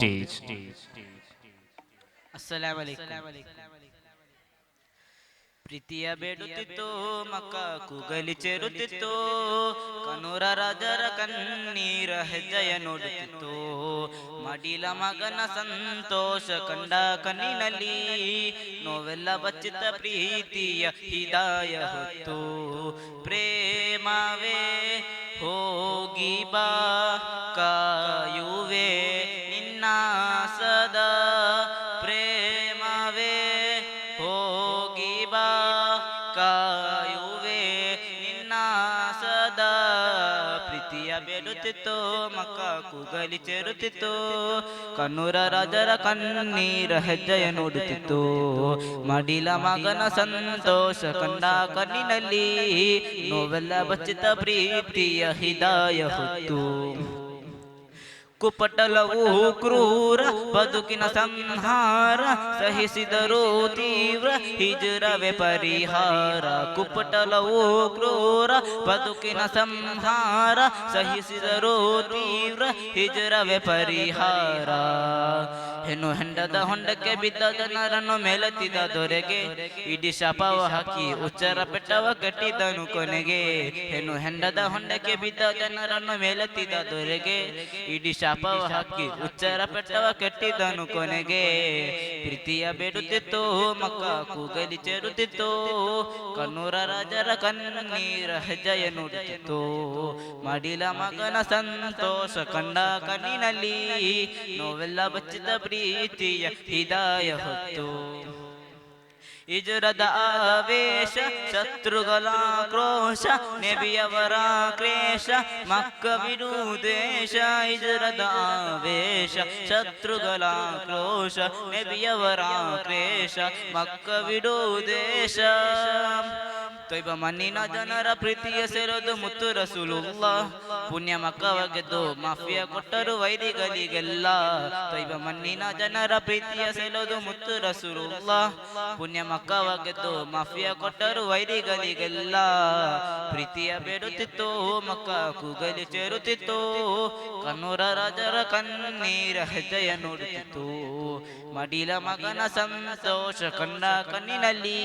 stage. Assalamu alaikum. ಪ್ರೀತಿಯ ಬೇಡುತ್ತಿತ್ತು ಮಕ್ಕ ಕೂಗಲಿ ಚೇರುತ್ತಿತ್ತು ಕನೂರ ರಾಜರ ಕಣ್ಣೀರ ಹೆಜ್ಜೆಯ ನೋಡುತ್ತಿತ್ತು ಮಡಿಲ ಮಗನ ಸಂತೋಷ ಕಂಡ ಕಣ್ಣಿನಲ್ಲಿ ನೋವೆಲ್ಲ ಬಚ್ಚಿತ ಪ್ರೀತಿಯ ಹಿದಾಯ ಹೊತ್ತು ಪ್ರೇಮವೇ ಹೋಗಿ ಬಾ ಕಾಯುವೆ ನಿನ್ನ ಸದಾ ಪ್ರೇಮವೇ ಹೋಗಿ ಬಾ ಕಾಯುವೆ ನಿನ್ನ ಸದಾ ಪ್ರೀತಿಯ ಬೇಡುತ್ತಿತ್ತು ಮಕ್ಕ ಕೂಗಲಿ ಚೇರುತ್ತಿತ್ತು ಕನ್ನೂರ ರಾಜರ ಕಣ್ಣೀರ ಹೆಜ್ಜೆಯ ನೋಡುತ್ತಿತ್ತು ಮಡಿಲ ಮಗನ ಸಂತೋಷ ಕಂಡ ಕಣ್ಣಿನಲ್ಲಿ ನೋವೆಲ್ಲ ಬಚ್ಚಿತ ಪ್ರೀತಿಯ ಹಿದಾಯ ಹೊತ್ತು ಕುಪಟಲವು ಕ್ರೂರ ಬದುಕಿನ ಸಂಹಾರ ಸಹಿಸಿದರೂ ತೀವ್ರ ಹಿಜರವೇ ಪರಿಹಾರ ಕುಪಟಲವು ಕ್ರೂರ ಬದುಕಿನ ಸಂಹಾರ ಸಹಿಸಿದರೂ ತೀವ್ರ ಹಿಜರವೇ ಪರಿಹಾರ ಹೆಣ್ಣು ಹೆಂಡದ ಹೊಂಡಕ್ಕೆ ಬಿದ್ದ ಜನರನ್ನು ಮೇಲೆತ್ತಿದ ದೊರೆಗೆ ಇಡೀ ಶಾಪವ ಹಾಕಿ ಉಚ್ಚರ ಬೆಟ್ಟವ ಕಟ್ಟಿದನು ಕೊನೆಗೆ ಹೆಣ್ಣು ಹೆಂಡದ ಹೊಂಡಕ್ಕೆ ಬಿದ್ದ ಜನರನ್ನು ಮೇಲೆತ್ತಿದ ದೊರೆಗೆ ಇಡೀ ಶಾಪವ ಹಾಕಿ ಉಚ್ಚರ ಬೆಟ್ಟವ ಕಟ್ಟಿದನು ಕೊನೆಗೆ ಪ್ರೀತಿಯ ಬೇಡುತ್ತಿತ್ತು ಮಕ್ಕ ಕೂಗಲಿ ಚೇರುತ್ತಿತ್ತು ಕನ್ನೂರ ರಾಜರ ಕಣ್ಣೀರ ಹೆಜ್ಜೆಯ ನೋಡುತ್ತಿತ್ತು ಮಡಿಲ ಮಗನ ಸಂತೋಷ ಕಂಡ ಕಣ್ಣಿನಲ್ಲಿ ನೋವೆಲ್ಲ ಬಚ್ಚಿದ ಪ್ರೀತಿಯ ಹಿದಾಯ ಹೊತ್ತು ಇಜುರದ ಆವೇಶ ಶತ್ರುಗಳ ಕ್ರೋಶ ನೆಬಿಯವರ ಕ್ಲೇಶ ಮಕ್ಕ ಬಿಡು ದೇಶ ಇಜುರದ ಆವೇಶ ಶತ್ರುಗಳ ಕ್ರೋಶ ನೆಬಿಯವರ ಕ್ಲೇಶ ಮಕ್ಕ ಬಿಡು ದೇಶ ತೊಯ್ಬ ಮಣ್ಣಿನ ಜನರ ಪ್ರೀತಿಯ ಸೇರೋದು ಮುತ್ತು ರಸೂಲುಲ್ಲಾ ಪುಣ್ಯ ಮಕ್ಕವಾಗಿದ್ದು ಮಾಫಿಯ ಕೊಟ್ಟರು ವೈರಿಗಳಿಗೆಲ್ಲ ತೊಯ್ಬ ಮಣ್ಣಿನ ಜನರ ಪ್ರೀತಿಯ ಸೇರೋದು ಮುತ್ತು ರಸೂಲುಲ್ಲಾ ಪುಣ್ಯ ಮಕ್ಕವಾಗಿದ್ದು ಮಾಫಿಯ ಕೊಟ್ಟರು ವೈರಿಗಳಿಗೆಲ್ಲ ಪ್ರೀತಿಯ ಬೇಡುತ್ತಿತ್ತು ಮಕ್ಕ ಕೂಗಲಿ ಚೇರುತ್ತಿತ್ತು ಕನ್ನೂರ ರಾಜರ ಕಣ್ಣೀರ ಹೆಜ್ಜೆಯ ನೋಡುತ್ತಿತ್ತು ಮಡಿಲ ಮಗನ ಸಂತೋಷ ಕಂಡ ಕಣ್ಣಿನಲ್ಲಿ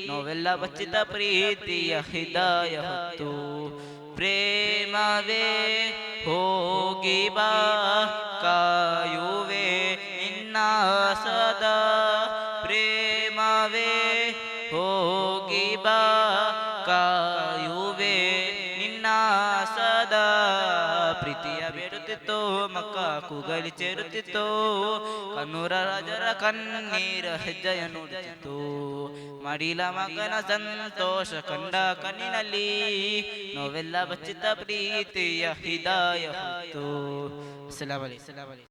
ನೋವೆಲ್ಲ ಬಚ್ಚಿತ ಪ್ರೀತಿಯ ಹಿದಾಯ ಹೊತ್ತು ಪ್ರೇಮವೇ ಹೋಗಿ ಬಾ ಕಾಯುವೆ ನಿನ್ನ ಸದಾ ಪ್ರೇಮವೇ ಹೋಗಿ ಬಾ ಕಾಯುವೆ ನಿನ್ನ ಸದಾ ಪ್ರೀತಿಯ ಬೇಡುತ್ತಿತ್ತು ಮಕ್ಕ ಕೂಗಲಿ ಚೇರುತ್ತಿತ್ತು ಕನ್ನೂರ ರಾಜರ ಕಣ್ಣೀರ ಹೆಜ್ಜೆಯ ನೋಡುತ್ತಿತ್ತು ಮಡಿಲ ಮಗನ ಸಂತೋಷ ಕಂಡ ಕಣ್ಣಿನಲ್ಲಿ ನೋವೆಲ್ಲ ಬಚ್ಚಿತ ಪ್ರೀತಿಯ ಹಿದಾಯ ಹೊತ್ತು. ಅಸ್ಸಲಾಮು ಅಲೈಕುಂ.